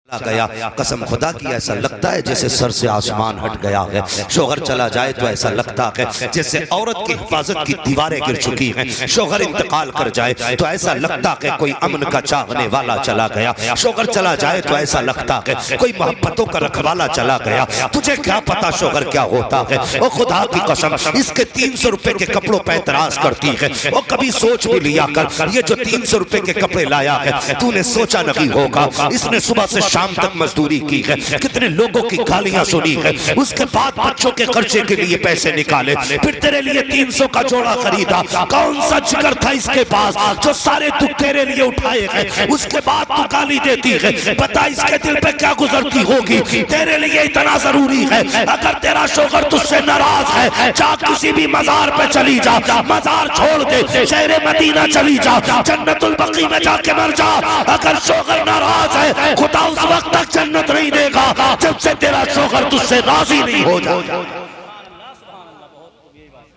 गया। कसम खुदा की ऐसा लगता है जैसे सर से आसमान हट गया है। शोहर चला जाए तो ऐसा लगता है जैसे औरत की हिफाजत की दीवारें गिर चुकी हैं। शोहर इंतकाल कर जाए तो ऐसा लगता है कोई अमन का चाहने वाला चला गया। शोहर चला जाए तो ऐसा लगता है कोई मोहब्बतों का रखवाला चला गया। तुझे क्या पता शोहर क्या होता है। वो खुदा की कसम इसके 300 रुपए के कपड़ों पर एतराज करती है। वो कभी सोच भी लिया कर ये जो 300 रुपए के कपड़े लाया है तूने सोचा नहीं होगा इसने सुबह से शाम तक मजदूरी की है, कितने लोगों की गालियां सुनी है, उसके बाद बच्चों के खर्चे के लिए पैसे निकाले, फिर तेरे लिए 300 का जोड़ा खरीदा। कौन सा जिगर था इसके पास जो सारे तू तेरे लिए उठाए हैं, उसके बाद तू गाली देती है। पता इसके दिल पे क्या गुजरती होगी। तेरे लिए इतना जरूरी है अगर तेरा शोहर तुझसे नाराज है जा किसी भी मजार पे चली जा, मजार छोड़ दे शहर मदीना चली जा, जन्नतुल बकी में जाके मर जा। अगर शोहर नाराज है खुदा उस वक्त तक जन्नत नहीं देगा जब से तेरा शोहर तुझसे राजी नहीं हो जाए।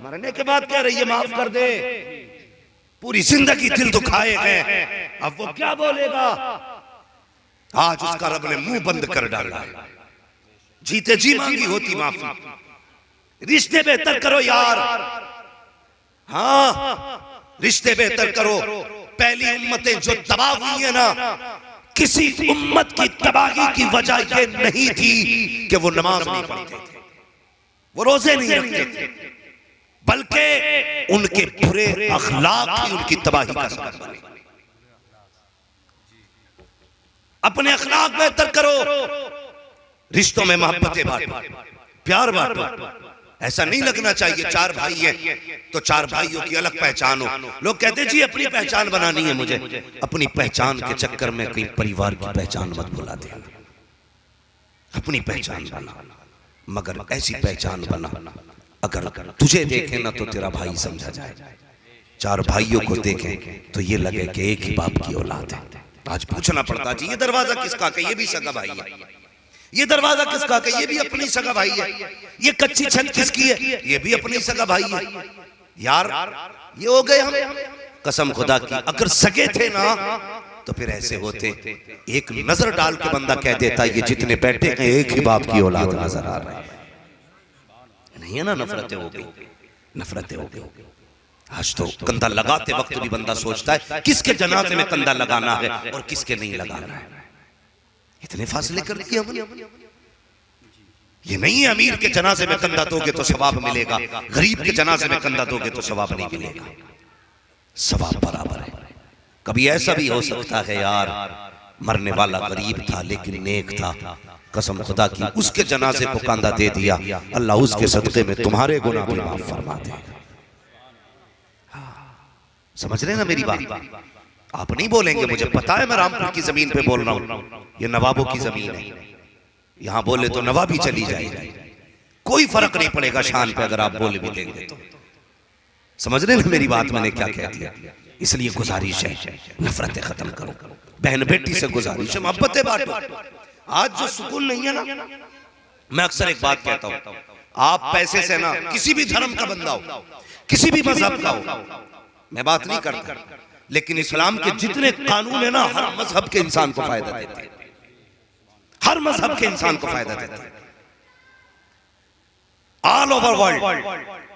मरने के बाद कह रही है माफ कर दे, पूरी जिंदगी दिल दुखाए हैं, अब वो क्या बोलेगा। आज उसका रब ने मुंह बंद कर डाला है। जीते जी मांगी होती माफी। रिश्ते बेहतर करो यार, हाँ रिश्ते बेहतर करो। पहली उम्मतें जो तबाह हुई है ना, किसी उम्मत की तबाही की वजह यह नहीं थी कि वो नमाज नहीं पढ़ते थे, वो रोजे नहीं रखते थे, बल्कि उनके बुरे अखलाक ही उनकी तबाही का सबब बने। अपने अखलाक बेहतर करो, रिश्तों में मोहब्बतें बांटो, प्यार बांटो। ऐसा नहीं लगना चाहिए चार भाई हैं तो चार भाइयों की अलग पहचान हो। लोग कहते जी अपनी पहचान बनानी है मुझे, अपनी पहचान के चक्कर में कहीं परिवार की पहचान मत भुला देना। अपनी पहचान बना, मगर ऐसी पहचान बना अगर तुझे देखे ना तो तेरा भाई समझा जाए, चार भाइयों को देखें तो ये लगे कि एक ही बाप की औलाद है। आज पूछना पड़ता जी ये दरवाजा किसका है, ये भी सगा भाई है। ये दरवाजा किसका है, ये भी अपनी सगा भाई है। ये कच्ची छत किसकी है, ये भी अपनी सगा भाई है। यार ये हो गए हम। कसम खुदा की अगर सगे थे ना तो फिर ऐसे होते। एक नजर डाल के बंदा कह देता ये जितने बैठे हैं एक ही बाप की औलाद नजर आ रहा है। नहीं है ना, नफरतें हो गई, नफरतें हो गई। आज तो कंधा लगाते वक्त भी बंदा सोचता है किसके जनाजे में कंधा लगाना है और किसके नहीं लगाना है। इतने फासले कर दिए हमने। ये नहीं है अमीर के जनाजे में कंधा दोगे तो सवाब मिलेगा, गरीब के जनाजे में कंधा दोगे तो सवाब नहीं मिलेगा। सवाब बराबर है। कभी ऐसा भी हो सकता है यार मरने वाला गरीब था लेकिन नेक था, कसम खुदा की उसके जनाजे को कंधा दे दिया, अल्लाह उसके सदक़े में तुम्हारे गुनाह भी माफ फरमा देगा। समझ रहे ना मेरी बात। आप नहीं बोलेंगे मुझे पता है मैं रामपुर की जमीन पे बोल रहा हूं, ये नवाबों की जमीन है, यहां बोले तो नवाबी चली जाएगी, कोई फर्क नहीं पड़ेगा शान पे अगर आप बोल भी देंगे तो। समझ रहे ना मेरी बात, मैंने क्या कह दिया। इसलिए गुजारिश है नफरतें खत्म करो, बहन बेटी से गुजारिश है मोहब्बतें बांटो। आज जो सुकून नहीं है ना, मैं अक्सर एक बात कहता हूं, आप पैसे से ना किसी भी धर्म का बंदा हो, किसी भी मजहब का हो, मैं बात नहीं करता, लेकिन इस्लाम के जितने कानून है ना हर मजहब के इंसान को फायदा देते हैं, हर मजहब के इंसान को फायदा देते हैं। ऑल ओवर वर्ल्ड,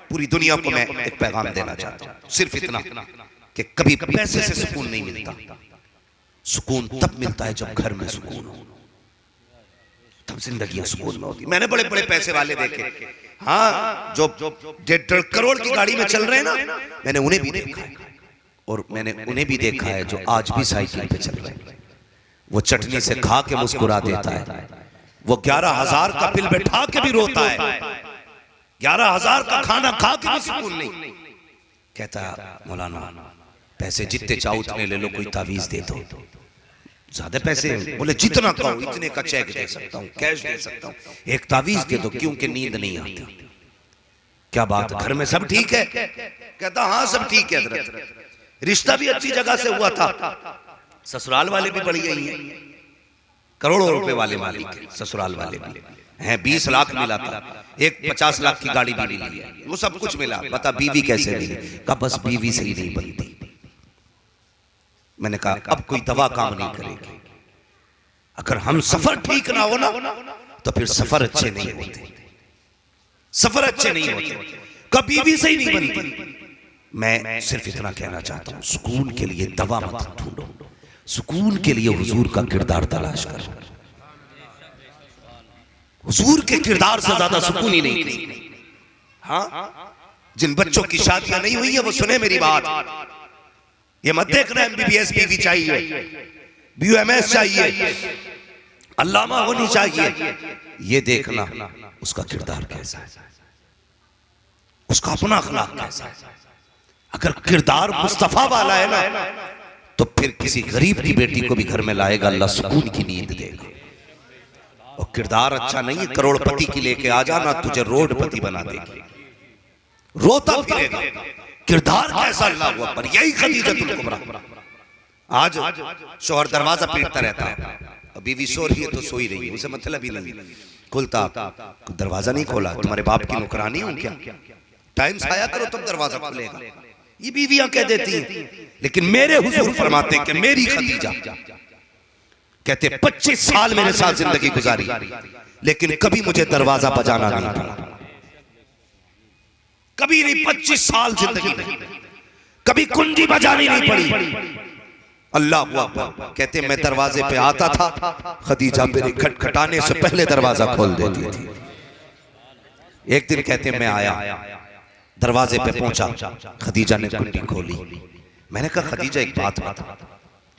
पूरी दुनिया को मैं एक पैगाम देना चाहता हूं, सिर्फ इतना कि कभी पैसे से सुकून नहीं मिलता। सुकून तब मिलता है जब घर में सुकून हो, तब जिंदगियां सुकून में होती। मैंने बड़े बड़े पैसे वाले देखे, हाँ जो 1.5 करोड़ की गाड़ी में चल रहे हैं ना, मैंने उन्हें भी देखा है, और मैंने उन्हें भी देखा है जो आज भी साइकिल पे चल रहे हैं। वो चटनी से खा के मुस्कुरा देता है, वो 11,000 का बिल बैठा के भी रोता है, 11,000 का खाना खा के भी सुकून नहीं। कहता मौलाना पैसे जितने चाहो उतने ले लो, कोई तावीज दे दो। ज्यादा पैसे, बोले जितना कहो इतने का चेक दे सकता हूँ, कैश दे सकता हूँ, एक तावीज दे दो क्योंकि नींद नहीं आती। क्या बात, घर में सब ठीक है? कहता हाँ सब ठीक है हजरत, रिश्ता भी अच्छी जगह से हुआ था, ससुराल वाले भी बढ़िया ही हैं, करोड़ों रुपए वाले मालिक हैं ससुराल वाले भी हैं। 20 लाख मिला था, एक 50 लाख की गाड़ी भी मिली है, वो सब कुछ मिला। बता बीवी कैसे मिली? का बस बीवी से ही नहीं बनती। मैंने कहा अब कोई दवा काम नहीं करेगी, अगर हम सफर ठीक ना हो ना तो फिर सफर अच्छे नहीं होते, सफर अच्छे नहीं होते, कभी भी सही नहीं बनती। मैं सिर्फ इतना कहना चाहता हूं, सुकून के लिए दवा मत ढूंढो, सुकून के लिए हुजूर का किरदार तलाश करो। हुजूर के किरदार से ज्यादा सुकून ही नहीं किसी। हाँ, जिन बच्चों की शादियां नहीं हुई है वो सुने मेरी बात। ये मत देखना एमबीबीएस बीवी चाहिए, बीयूएमएस चाहिए, अल्लामा होनी चाहिए, ये देखना उसका किरदार कैसा है, उसका अपना अखलाक कैसा है। अगर किरदार मुस्तफा वाला है ना तो फिर किसी गरीब की बेटी को भी घर में लाएगा, अल्लाह सुकून की नींद देगा। और किरदार अच्छा नहीं है, करोड़पति की लेके आ जाना तुझे रोडपति बना देगी, रोता फिरेगा। किरदार कैसा, अल्लाह अकबर। यही खदीजतुल कुबरा। आज शौहर दरवाजा पीटता रहता है, बीवी सो रही है तो सोई रही है, उसे मतलब ही नहीं खुलता, दरवाजा नहीं खोला, तुम्हारे बाप की नौकरानी हूं क्या, टाइम से आया करो तब दरवाजा खुलेगा। ये बीवियां कह देती हैं, लेकिन मेरे हुजूर फरमाते कि मेरी खदीजा कहते 25 साल मेरे साथ जिंदगी गुजारी, लेकिन कभी मुझे दरवाजा बजाना नहीं पड़ा, कभी नहीं। 25 साल जिंदगी में कभी कुंजी बजानी नहीं पड़ी। अल्लाह अकबर। कहते मैं दरवाजे पे आता था, खदीजा मेरे खटखटाने से पहले दरवाजा खोल देती थी। एक दिन कहते मैं आया, दरवाजे पे पहुंचा, खदीजा ने कुंडी खोली। मैंने कहा खदीजा एक बात बता,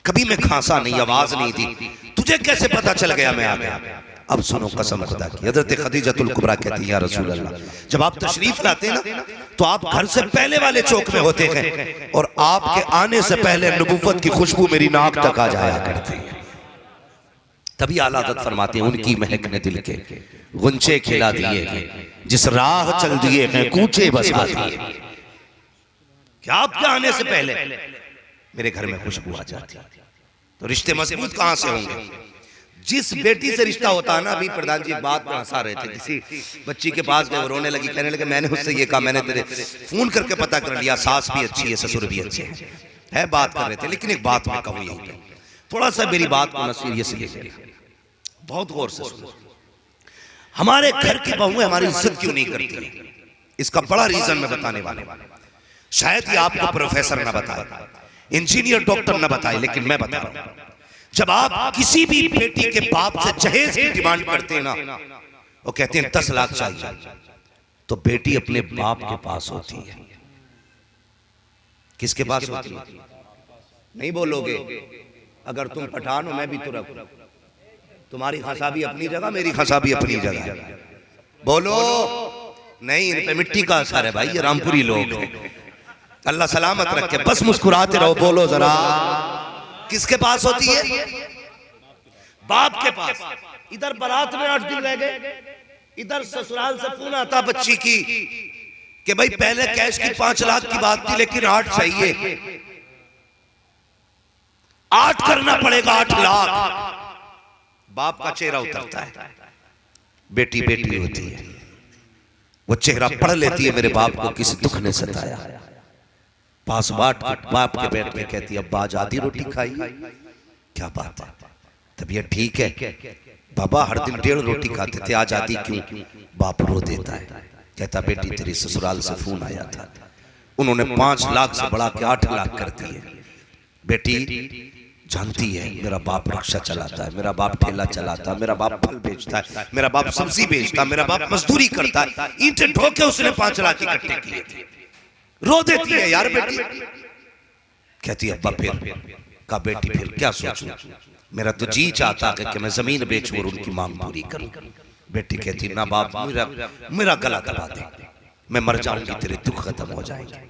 कभी मैं खांसा नहीं, आवाज नहीं दी, तुझे कैसे पता चल गया मैं आ गया? अब सुनो कसम खुदा की। हजरत खदीजतुल कुबरा कहती है या रसूल अल्लाह, जब आप तशरीफ लाते ना तो आप घर से पहले वाले चौक में होते हैं और आपके आने से पहले नबुव्वत की खुशबू मेरी नाक तक आ जाया करती है। तभी आला हज़रत फरमाते हैं उनकी महक ने दिल के गुंचे खिला दिए हैं, जिस राह चल दिए हैं कूचे बसा दिए। क्या आपके आने से पहले मेरे घर में खुशबू आ जाती, तो रिश्ते मजबूत कहां से होंगे? जिस बेटी से रिश्ता होता है ना, अभी प्रधान जी बात में हंसा रहे थे, किसी बच्ची के पास गए, रोने लगी, कहने लगे मैंने उससे ये कहा, मैंने तेरे फोन करके पता कर लिया, सास भी अच्छी है ससुर भी अच्छे है, बात कर रहे थे। लेकिन एक बात मैं कहूँ यहीं पे, थोड़ा सा मेरी बात को सीरियसली लीजिए, बहुत गौर से सुनो। हमारे घर की बहुएं हमारी इज्जत क्यों नहीं करती? इसका बड़ा रीजन मैं बताने वाला हूं। शायद ये आपको प्रोफेसर ना बताए, इंजीनियर डॉक्टर ना बताए, लेकिन मैं बता रहा हूं। जब आप किसी भी बेटी के बाप से जहेज की डिमांड करते हैं ना, वो कहते हैं 10 लाख चाहिए, तो बेटी अपने बाप के पास होती है। किसके पास होती है? नहीं बोलोगे? अगर तुम पठान हो मैं भी तुरक, तुम्हारी खसा भी अपनी जगह, मेरी खसा भी अपनी जगह। बोलो नहीं, इन पे मिट्टी का असर है भाई, ये रामपुरी लोग हैं। अल्लाह सलामत रखे, बस मुस्कुराते रहो। बोलो जरा, किसके पास होती है? बाप के पास। इधर बारात में 8 दिन रह गए, इधर ससुराल से फोन आता बच्ची की कि भाई पहले कैश की 5 लाख की बात थी, लेकिन 8 चाहिए, 8 करना पड़ेगा, 8 लाख। बाप का चेहरा उतरता है, बेटी बेटी होती है, वो चेहरा पढ़ लेती है, मेरे बाप को किसी दुख ने सताया। पास बाप के बैठ के कहती है अब्बा आज आधी रोटी खाई, क्या बात है, तबीयत ठीक है? बाबा हर दिन 1.5 रोटी खाते थे, आज आधी क्यों? बाप रो देता है, कहता बेटी तेरी ससुराल से फोन आया था, उन्होंने 5 लाख से बढ़ा के 8 लाख कर दिए। बेटी जानती है मेरा बाप रिक्शा चलाता है, मेरा बाप ठेला चलाता है, मेरा बाप फल बेचता है, मेरा बाप सब्जी बेचता है, मेरा बाप मजदूरी करता है, ईंटें ढो के उसने 5 लाख इकट्ठे किए थे। रो देती है यार बेटी। कहती है अब्बा फिर का बेटी फिर क्या सोचूं, मेरा तो जी चाहता है कि मैं जमीन बेचूं और उनकी मांग पूरी करूं। बेटी कहती ना बाप, मेरा गला दबा दे, मैं मर जाऊंगी, तेरे दुख खत्म हो जाएंगे।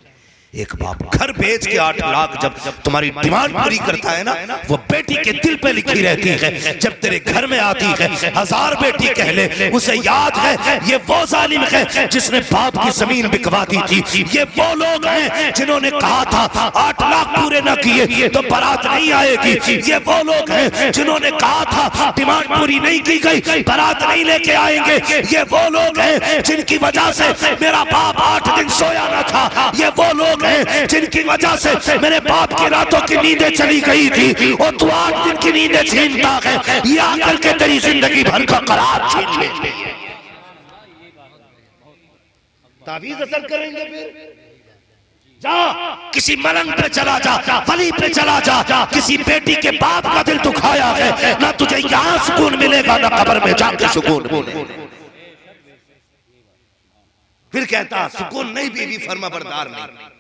एक बाप घर बेच के 8 लाख जब तुम्हारी डिमांड पूरी करता है ना, वो बेटी के दिल पे लिखी रहती है। जब तेरे घर में आती है 1000 बेटी कह ले, उसे याद है ये वो जालिम है जिसने बाप की जमीन बिकवा दी थी। ये वो लोग हैं जिन्होंने कहा था 8 लाख पूरे ना किए तो बारात नहीं आएगी। ये वो लोग हैं जिन्होंने कहा था डिमांड पूरी नहीं की गई बारात नहीं लेके आएंगे। ये वो लोग हैं जिनकी वजह से मेरा बाप 8 दिन सोया ना था। ये वो लोग लोग हैं जिनकी वजह से मेरे बाप की रातों की नींदें चली गई थी और तू 8 दिन की नींदें छीनता है, ये आकर के तेरी जिंदगी भर का करार छीन लेते हैं। तावीज असर करेंगे फिर। जा किसी मलंग पे चला जा, वली पे चला जा, किसी बेटी के बाप का दिल दुखाया है, ना तुझे यहाँ सुकून मिलेगा ना कब्र में जाके सुकून मिलेगा। फिर कहता सुकून नहीं बीवी फर्मा बरदार नहीं।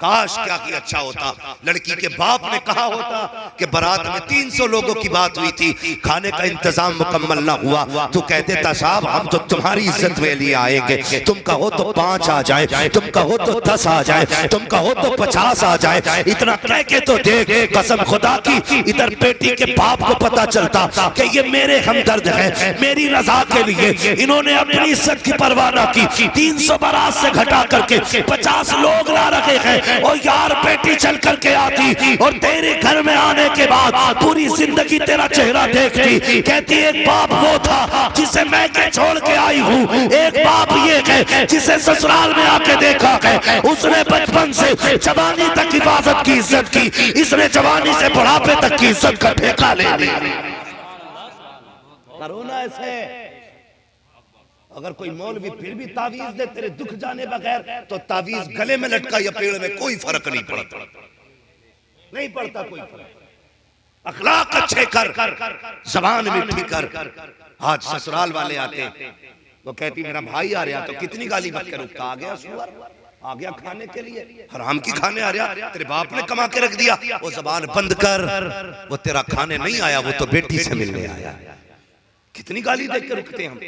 काश क्या कि अच्छा होता, लड़की के बाप ने कहा होता कि बारात में 300 लोगों की बात हुई थी, खाने का इंतजाम मुकम्मल ना हुआ, तो कहते था साहब हम तो तुम्हारी इज्जत में लिए आएंगे, तुम कहो तो 5 आ जाए, तुम कहो तो 10 आ जाए, तुम कहो तो 50 आ जाए, इतना कह के तो देख, कसम खुदा की इधर बेटी के बाप को पता चलता कि ये मेरे हमदर्द है, मेरी रजा के लिए इन्होंने अपनी इज्जत की परवाह ना की, 300 बारात से घटा करके 50 लोग ला रखे हैं और यार बेटी चल करके आती और तेरे घर में आने के बाद पूरी जिंदगी तेरा चेहरा देखती, कहती एक बाप वो था जिसे मैं के छोड़ के आई हूँ, एक बाप ये है जिसे ससुराल में आके देखा है, उसने बचपन से जवानी तक हिफाजत की इज्जत की, इसने जवानी से बुढ़ापे तक की इज्जत का ठेका ले लिया। करो ना ऐसे। अगर कोई मौलवी फिर भी तावीज दे तेरे दुख जाने बगैर, तो तावीज गले में लटका या पेड़ में कोई फर्क नहीं पड़ता, नहीं पड़ता कोई फर्क। अखलाक अच्छे कर, जबान मीठी कर। आज ससुराल वाले आते वो कहती मेरा भाई आ रहा, तो कितनी गाली बक कर उठता, आ गया सुअर, आ गया खाने के लिए, हराम की खाने आ रहा, तेरे बाप ने कमा के रख दिया, वो जबान बंद कर, वो तेरा खाने नहीं आया, वो तो बेटी से मिलने आया। कितनी गाली देख कर रुकते हम।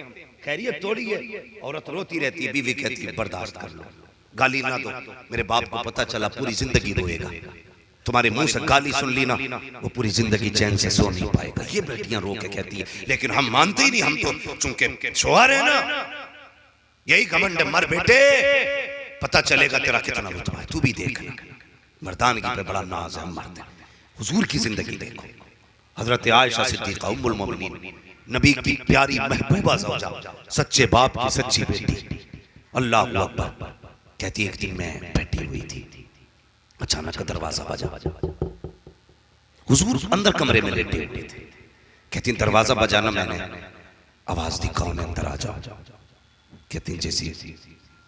खैरियत थोड़ी है, औरत रोती रहती है, बीवी कहती है बर्दाश्त कर लो, गाली ना दो, मेरे बाप को पता चला पूरी जिंदगी रोएगा, तुम्हारे मुंह से गाली सुन ली ना वो पूरी जिंदगी चैन से सो नहीं पाएगा। ये बेटियां रो के कहती है, लेकिन हम मानते ही नहीं, हम तो चूंकि शोहर है ना, यही घमंड, मर बेटे पता चलेगा तेरा कितना रुतबा है, तू भी देख, मर्दानगी पे बड़ा नाज है, हम मरते। हुजूर की जिंदगी देखो, हजरत आयशा सिद्दीका उम्मुल मोमिनीन, नबी की प्यारी महबूबा ज़ौजा, सच्चे बाप की सच्ची बेटी, अल्लाह अकबर। कहती एक दिन मैं बैठी हुई थी, अचानक दरवाजा बजा, हुजूर अंदर कमरे में लेटे हुए थे, कहती दरवाजा बजाना, मैंने आवाज दी कौन है, अंदर आ जाओ। कहती जैसी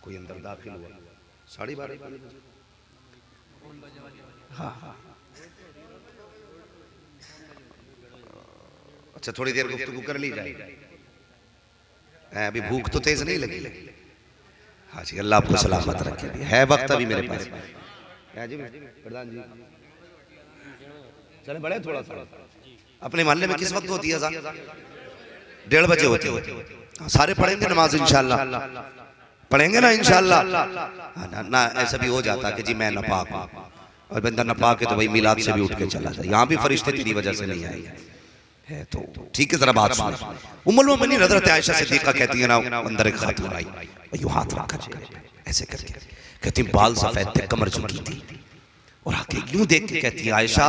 कोई अंदर दाखिल हुआ, 12:30। हाँ अच्छा थोड़ी देर गुफ्तगू कर ली जाए, अभी भूख तो तेज नहीं लगी। हाँ जी, अल्लाह आपको सलामत रखे, है वक्त अभी मेरे पास। जी प्रधान जी चले बड़े थोड़ा सा, अपने मोहल्ले में किस वक्त होती है? 1:30 बजे होती है। सारे पढ़ेंगे नमाज इंशाल्लाह, पढ़ेंगे ना इंशाल्लाह। ना ऐसा भी हो जाता कि जी मैं नापाक हूँ, और बंदा नापाक है तो भाई मिलाद से भी उठ के चला जाए, यहाँ भी फरिश्ते तेरी वजह से नहीं आए है, तो ठीक है जरा बात सुन। उम्मुल मोमिनीन हजरत आयशा सिद्दीका कहती है ना, अंदर एक खातून आई, यूं हाथ रखा ऐसे करके, कहती बाल सफेद थे, कमर झुकी थी, और आके यूं देख के कहती है आयशा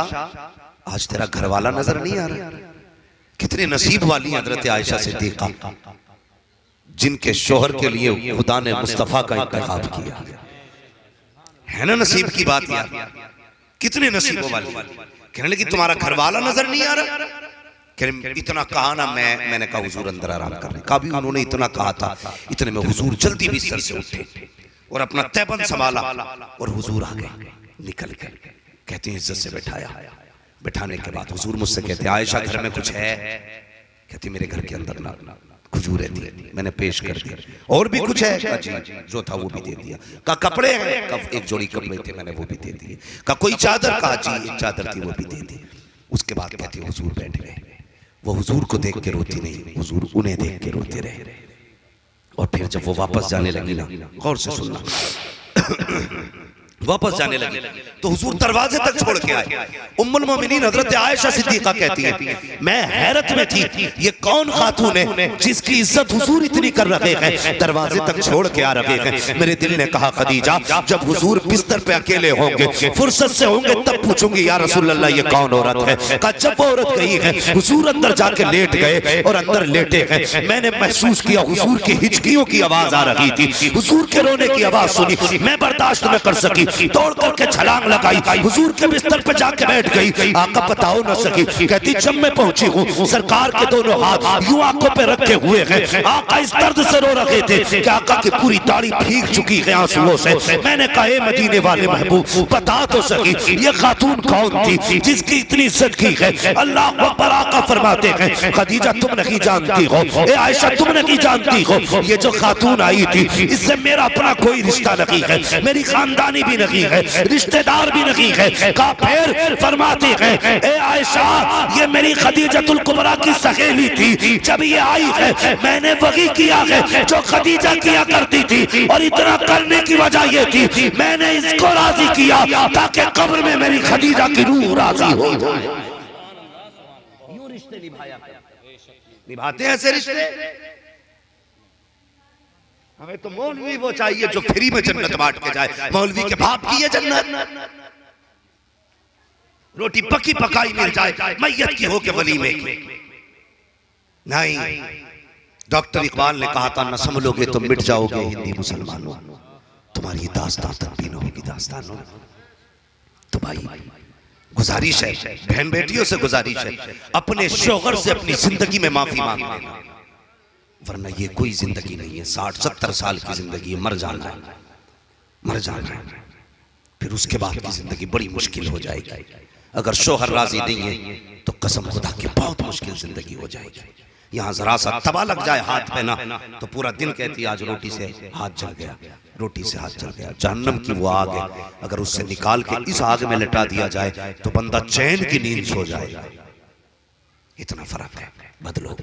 आज तेरा घर वाला नजर नहीं आ रहा। कितने नसीब वाली हजरत आयशा सिद्दीका, जिनके शोहर के लिए खुदा ने मुस्तफा का इंतखाब किया, है ना नसीब की बात यार, कितने नसीबों वाली। कहने लगी तुम्हारा घर वाला नजर नहीं आ रहा। इतना कहा ना, मैंने कहा हुजूर अंदर आराम कर रहे। कभी उन्होंने इतना कहा था, इतने में हुजूर जल्दी बिस्तर से उठे और अपना तैबंद संभाला और हुजूर आ गए निकल के। कहते हैं इज्जत से बैठाया, बैठाने के बाद हुजूर मुझसे कहते आयशा घर में कुछ है? कहती मेरे घर के अंदर ना खजूर रहती, मैंने पेश कर दिया। और भी कुछ है? कहा जी जो था वो भी दे दिया। कहा कपड़े हैं? कहा एक जोड़ी कपड़े थे मैंने वो भी दे दिए। कहा कोई चादर? कहा जी एक चादर थी वो भी दे दी। उसके बाद कहती हुजूर बैठ गए। वो हुजूर को देख के रोती नहीं, हुजूर उन्हें देख के रोते रहे। और फिर जब वो वापस जाने लगी ना, गौर से सुनना, वापस जाने लगी तो हुजूर दरवाजे तक छोड़ के आए। उम्मुल मोमिनीन हजरत आयशा सिद्दीका कहती है मैं हैरत में थी, ये कौन खातून है जिसकी इज्जत हुजूर इतनी कर रहे हैं, दरवाजे तक छोड़ के आ रहे हैं। मेरे दिल ने कहा खदीजा जब हुजूर बिस्तर पे अकेले होंगे, फुर्सत से होंगे, तब पूछूंगी या रसूल अल्लाह ये कौन औरत है। कहा जब वो औरत गई है हुजूर अंदर जाके लेट गए और अंदर लेटे हैं। मैंने महसूस किया हुजूर की हिचकियों की आवाज आ रही थी, हुजूर के रोने की आवाज सुनी, मैं बर्दाश्त न कर सकी, सकी, तोड़ करके छलांग लगाई, हुजूर के बिस्तर पे जाके बैठ गई। आका बताओ न सकी, कहती जब मैं पहुंची हूँ सरकार के दोनों हाथ यूं आंखों पे रखे हुए हैं। आका इस दर्द से रो रहे थे कि आका की पूरी दाढ़ी भीग चुकी है आंसुओं से। मैंने कहा ए मदीने वाले महबूब बता तो सकी ये खातून कौन थी जिसकी इतनी इज्जत की है। अल्लाह अकबर। आका फरमाते हैं खदीजा तुम नहीं जानती हो, ए आयशा तुम नहीं जानती हो, ये जो खातून आई थी इससे मेरा अपना कोई रिश्ता नहीं है, मेरी खानदानी भी नहीं है, रिश्तेदार भी नहीं है। कहा फिर फरमाते हैं ए आयशा ये मेरी खदीजतुल कुबरा की सहेली थी। जब ये आई है मैंने वही किया है जो खदीजा किया करती थी, और इतना करने की वजह ये थी मैंने इसको राजी किया ताकि कब्र में मेरी खदीजा की रूह राजी हो जाए। यूं रिश्ते निभाया, निभाते हैं ऐसे रिश्ते। हमें तो मौलवी वो चाहिए जो फ्री में जन्नत बांट के जाए। मौलवी के बाप की ये जन्नत, रोटी पकी पकाई मिल जाए मैयत की हो के वलीमे की नहीं। डॉक्टर इकबाल ने कहा था न संभलोगे तो मिट जाओगे हिंदी मुसलमानों, तुम्हारी दास्तान तक भी न होगी दास्तानों। तो भाई गुजारिश है, बहन बेटियों से गुजारिश है, अपने शौहर से अपनी जिंदगी में माफी मांग लेना, वरना ये कोई जिंदगी नहीं है। 60-70 साल की जिंदगी है, मर जाना है, मर जाना है। फिर उसके बाद की जिंदगी बड़ी मुश्किल हो जाएगी। अगर शौहर राजी नहीं है तो कसम खुदा की बहुत मुश्किल जिंदगी हो जाएगी। यहाँ जरा सा तबा लग जाए हाथ पे ना तो पूरा दिन कहती आज रोटी से हाथ जल गया, रोटी से हाथ जल गया। जहन्नम की वो आग है, अगर उससे निकाल के इस आग में लटा दिया जाए तो बंदा चैन की नींद सो जाएगा। इतना फर्क है। बदलो।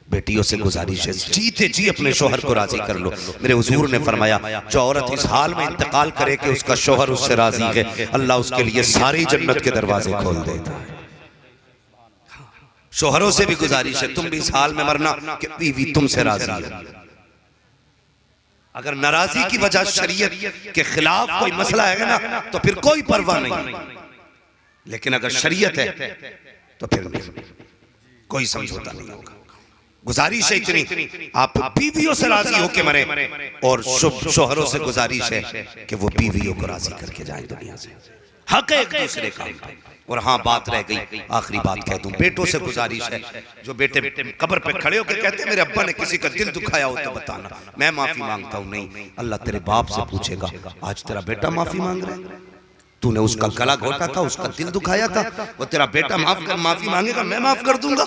बेटियों से गुजारिश है जीते जी अपने शोहर को राजी कर लो। मेरे हुजूर ने फरमाया जो औरत इस हाल में इंतकाल करे कि उसका शोहर उससे राजी है, अल्लाह उसके लिए सारी जन्नत के दरवाजे खोल देता है। शोहरों से भी गुजारिश है तुम भी इस हाल में मरना कि बीवी तुमसे राजी है। अगर नाराजी की वजह शरीयत के खिलाफ कोई मसला है ना तो फिर कोई परवाह नहीं, लेकिन अगर शरीयत है तो फिर कोई समझौता नहीं होगा। गुजारिश है इतनी आप बीवियों से राजी होके मरे, और शोहरों से गुजारिश है कि वो बीवियों को राजी करके जाए दुनिया से। हक है एक दूसरे का। और हाँ बात रह गई, आखिरी बात कह दूं, बेटों से गुजारिश है जो बेटे कब्र पे खड़े होकर कहते हैं मेरे अब्बा ने किसी का दिल दुखाया हो तो बताना, मैं माफी मांगता हूं। नहीं, अल्लाह तेरे बाप से पूछेगा आज तेरा बेटा माफी मांग रहा है, तूने उसका गला घोटा था, उसका दिल दुखाया था, वो तेरा बेटा माफी मांगेगा, मैं माफ कर दूंगा।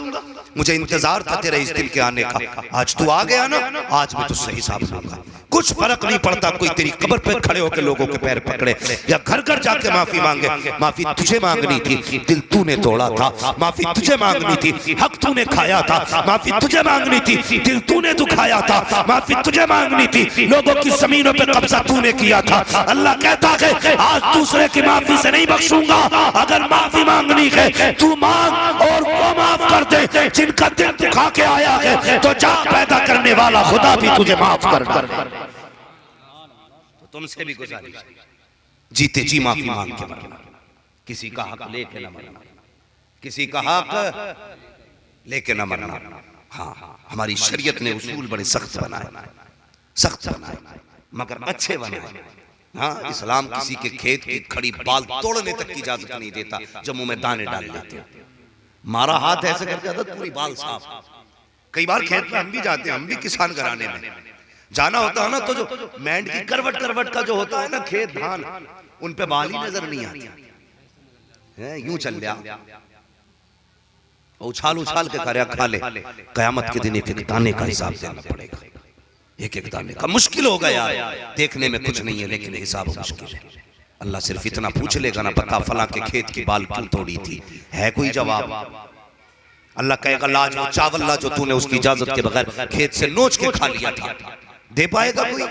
मुझे इंतजार था तेरे इस दिन के आने का, आज तू आ गया ना, आज मैं तुझसे हिसाब लूंगा। कुछ फर्क नहीं पड़ता कोई तेरी कब्र पे खड़े होकर लोगों के पैर पकड़े या घर घर जाके माफी मांगे। माफी तुझे मांगनी थी, दिल तूने तोड़ा था। माफी तुझे मांगनी थी, हक तूने खाया था। माफी तुझे मांगनी थी, दिल तूने दुखाया था। माफी तुझे मांगनी थी, लोगों की जमीनों पे कब्जा तूने किया था। अल्लाह कहता है आज दूसरे की माफी से नहीं बख्शूंगा, अगर माफी मांगनी है तू मांग और वो माफ कर दे जिनका दिल दुखा के आया है, तो जा पैदा करने वाला खुदा भी तुझे माफ कर दे। तो तुमसे भी गुजारिश जीते जी माफी मांग के मरना, किसी का हक लेके न मरना, किसी का हक लेके न मरना। हाँ, हमारी शरीयत ने उसूल बड़े सख्त बनाए, सख्त बनाए मगर अच्छे बनाए। हाँ, इस्लाम किसी के खेत की खड़ी बाल तोड़ने तक की इजाजत नहीं देता जो मुंह में दाने डाल लेते हैं। मारा हाथ ऐसे करके आदत पूरी बाल साफ। कई बार खेत में हम भी जाते हैं, हम भी किसान घराने में जाना होता है ना, तो जो मैंड की करवट करवट का जो होता है ना खेत धान, उन पे बाल ही नजर नहीं आते, यूं चल गया उछाल उछाल के कार्य खा ले। कयामत के दिन एक एक दाने का हिसाब देना पड़ेगा, एक एक दाने का। मुश्किल होगा यार, देखने में कुछ नहीं है लेकिन हिसाब मुश्किल है। अल्लाह सिर्फ इतना पूछ लेगा ना, बता फला के खेत की बाल क्यों तोड़ी थी, है कोई जवाब? अल्लाह कहेगा लाज वो चावल ला जो तूने उसकी इजाजत के बगैर खेत से नोच के खा लिया था, दे पाएगा कोई?